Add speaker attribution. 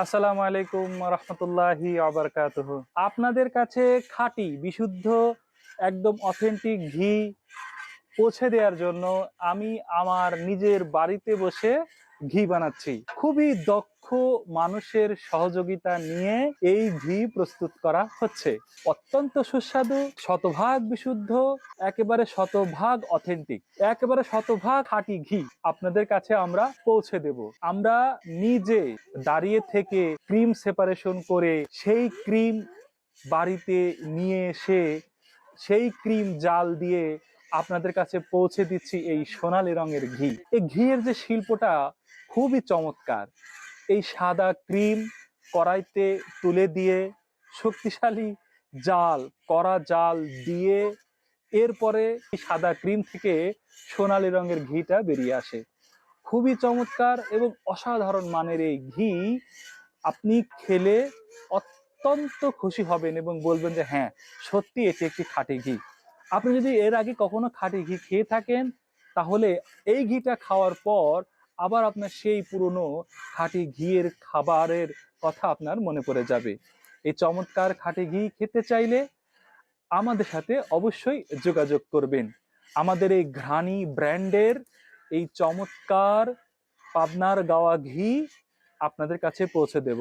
Speaker 1: আসসালামু আলাইকুম রহমতুল্লাহি আবরকাতুহু। আপনাদের কাছে খাঁটি বিশুদ্ধ একদম অথেন্টিক ঘি পৌঁছে দেওয়ার জন্য আমি আমার নিজের বাড়িতে বসে ঘি বানাচ্ছি। খুবই দক্ষ মানুষের সহযোগিতা নিয়ে এই ঘি প্রস্তুত করা হচ্ছে। অত্যন্ত সুস্বাদু, শতভাগ বিশুদ্ধ, একেবারে শতভাগ অথেন্টিক, একেবারে শতভাগ খাঁটি ঘি আপনাদের কাছে আমরা পৌঁছে দেব। আমরা নিজে দাঁড়িয়ে থেকে ক্রিম সেপারেশন করে সেই ক্রিম বাড়িতে নিয়ে এসে সেই ক্রিম জাল দিয়ে আপনাদের কাছে পৌঁছে দিচ্ছি এই সোনালী রঙের ঘি। এই ঘিয়ের যে শিল্পটা খুবই চমৎকার। এই সাদা ক্রিম কড়াইতে তুলে দিয়ে শক্তিশালী জাল, কড়া জাল দিয়ে এরপরে এই সাদা ক্রিম থেকে সোনালী রঙের ঘিটা বেরিয়ে আসে। খুবই চমৎকার এবং অসাধারণ মানের এই ঘি আপনি খেলে অত্যন্ত খুশি হবেন এবং বলবেন যে হ্যাঁ, সত্যি এটি একটি খাঁটি ঘি। আপনি যদি এর আগে কখনো খাঁটি ঘি খেয়ে থাকেন, তাহলে এই ঘিটা খাওয়ার পর আবার আপনার সেই পুরনো খাঁটি ঘিয়ের খাবারের কথা আপনার মনে পড়ে যাবে। এই চমৎকার খাঁটি ঘি খেতে চাইলে আমাদের সাথে অবশ্যই যোগাযোগ করবেন। আমাদের এই ঘ্রাণী ব্র্যান্ডের এই চমৎকার পাবনার গাওয়া ঘি আপনাদের কাছে পৌঁছে দেব।